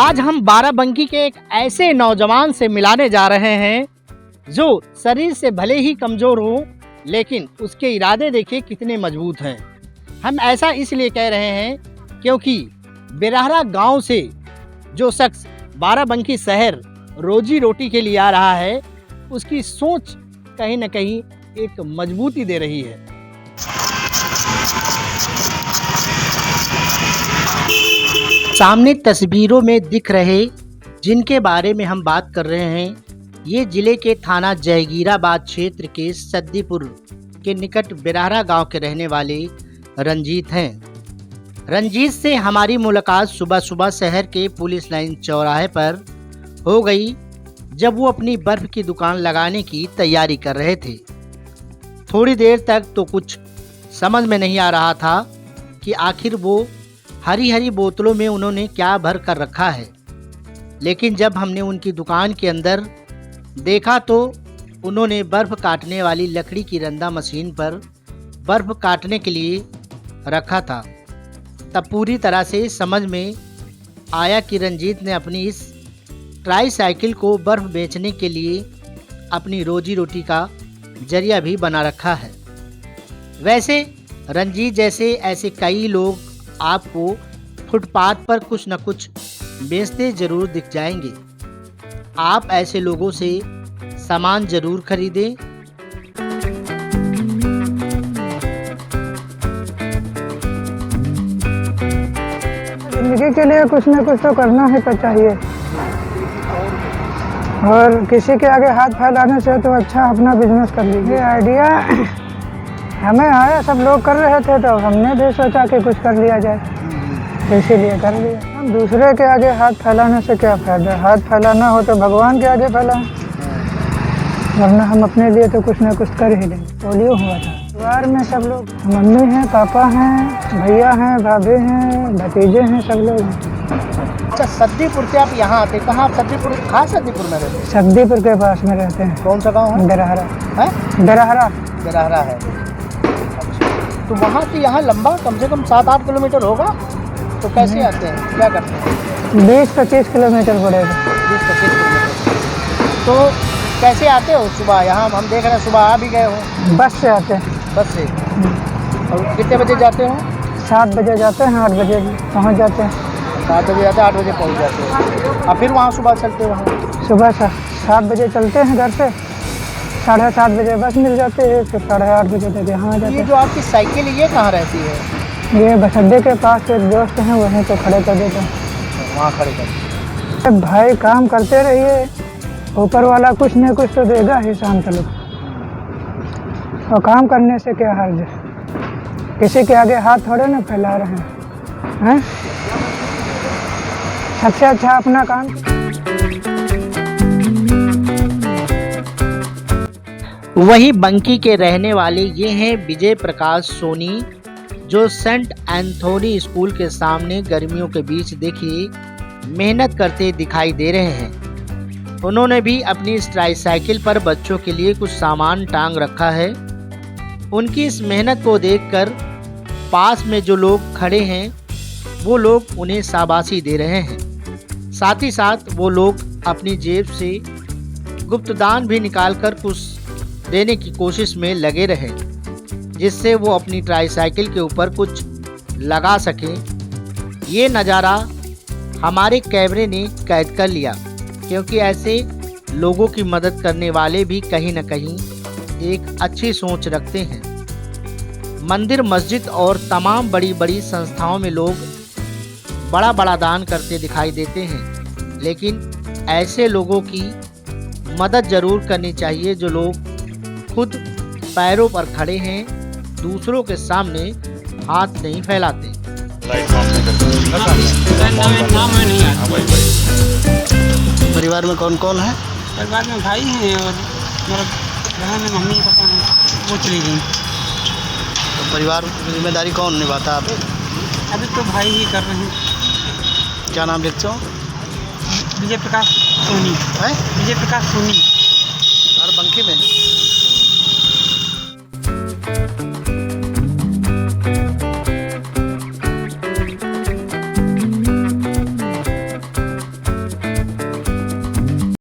आज हम बाराबंकी के एक ऐसे नौजवान से मिलाने जा रहे हैं जो शरीर से भले ही कमज़ोर हो, लेकिन उसके इरादे देखिए कितने मजबूत हैं। हम ऐसा इसलिए कह रहे हैं क्योंकि बिरहरा गांव से जो शख्स बाराबंकी शहर रोजी रोटी के लिए आ रहा है, उसकी सोच कहीं न कहीं एक मजबूती दे रही है। सामने तस्वीरों में दिख रहे जिनके बारे में हम बात कर रहे हैं, ये जिले के थाना जयगीराबाद क्षेत्र के सद्दीपुर के निकट बिरहरा गांव के रहने वाले रंजीत हैं। रंजीत से हमारी मुलाकात सुबह सुबह शहर के पुलिस लाइन चौराहे पर हो गई, जब वो अपनी बर्फ की दुकान लगाने की तैयारी कर रहे थे। थोड़ी देर तक तो कुछ समझ में नहीं आ रहा था कि आखिर वो हरी हरी बोतलों में उन्होंने क्या भर कर रखा है, लेकिन जब हमने उनकी दुकान के अंदर देखा तो उन्होंने बर्फ़ काटने वाली लकड़ी की रंदा मशीन पर बर्फ़ काटने के लिए रखा था। तब पूरी तरह से समझ में आया कि रंजीत ने अपनी इस ट्राईसाइकिल को बर्फ़ बेचने के लिए अपनी रोजी रोटी का जरिया भी बना रखा है। वैसे रंजीत जैसे ऐसे कई लोग आपको फुटपाथ पर कुछ न कुछ बेचते ज़रूर दिख जाएंगे। आप ऐसे लोगों से सामान ज़रूर खरीदें। जिंदगी के लिए कुछ न कुछ तो करना ही तो चाहिए, और किसी के आगे हाथ फैलाने से तो अच्छा अपना बिजनेस कर लीजिए। आइडिया हमें आया, सब लोग कर रहे थे तो हमने भी सोचा कि कुछ कर लिया जाए, इसीलिए कर लिया। हम दूसरे के आगे हाथ फैलाने से क्या फ़ायदा, हाथ फैलाना हो तो भगवान के आगे फैलाएं, वरना हम अपने लिए तो कुछ ना कुछ कर ही लेंगे। पोलियो हुआ था, परिवार में सब लोग, मम्मी हैं, पापा हैं, भैया हैं, भाभी हैं, भतीजे हैं, सब लोग हैं। अच्छा, सद्दीपुर से आप यहाँ आते, कहाँ आप सद्दीपुर, कहाँ सद्दीपुर में रहते हैं? सद्दीपुर के पास में रहते हैं। कौन सा गाँव है? बिरहरा है, बिरहरा बिरहरा है। तो वहाँ से यहाँ लंबा कम से कम 7-8 किलोमीटर होगा, तो कैसे आते हैं, क्या करते हैं? 20-25 किलोमीटर पड़ेगा। 20-25 किलोमीटर। तो कैसे आते हो सुबह? यहाँ हम देख रहे हैं सुबह आ भी गए हो। बस से आते हैं। बस से? और कितने बजे जाते हो? 7 बजे जाते हैं, 8 बजे पहुँच जाते हैं। 7 बजे जाते हैं, 8 बजे पहुँच जाते हो, और फिर वहाँ सुबह चलते हो? वहाँ सुबह 7 बजे चलते हैं घर से, 7:30 बजे बस मिल जाती है, फिर 8:30 बजे तक यहाँ आ जाते ये हैं। जो आपकी साइकिल ये कहाँ रहती है? ये बस अड्डे के पास एक दोस्त हैं, वहीं तो खड़े कर देते हैं। वहाँ खड़े कर। भाई काम करते रहिए, ऊपर वाला कुछ न कुछ तो देगा ही शाम तक। और काम करने से क्या हर्ज है, किसी के आगे हाथ थोड़े ना फैला रहे हैं। सबसे अच्छा अपना काम। वहीं बंकी के रहने वाले ये हैं विजय प्रकाश सोनी, जो सेंट एंथोनी स्कूल के सामने गर्मियों के बीच देखिए मेहनत करते दिखाई दे रहे हैं। उन्होंने भी अपनी इस ट्राईसाइकिल पर बच्चों के लिए कुछ सामान टांग रखा है। उनकी इस मेहनत को देखकर पास में जो लोग खड़े हैं वो लोग उन्हें शाबाशी दे रहे हैं। साथ ही साथ वो लोग अपनी जेब से गुप्तदान भी निकालकर कुछ देने की कोशिश में लगे रहे, जिससे वो अपनी ट्राईसाइकिल के ऊपर कुछ लगा सकें। ये नज़ारा हमारे कैमरे ने कैद कर लिया, क्योंकि ऐसे लोगों की मदद करने वाले भी कहीं न कहीं एक अच्छी सोच रखते हैं। मंदिर, मस्जिद और तमाम बड़ी बड़ी संस्थाओं में लोग बड़ा बड़ा दान करते दिखाई देते हैं, लेकिन ऐसे लोगों की मदद ज़रूर करनी चाहिए जो लोग खुद पैरों पर खड़े हैं, दूसरों के सामने हाथ नहीं फैलाते। परिवार में कौन कौन है? परिवार में भाई हैं और मेरा बहन है, मम्मी पापा हैं, वो चली गई। तो परिवार की जिम्मेदारी कौन निभाता है? अभी तो भाई ही कर रहे हैं। क्या नाम लिखते हो? विजय प्रकाश सोनी। है? विजय प्रकाश सोनी। और बंकी में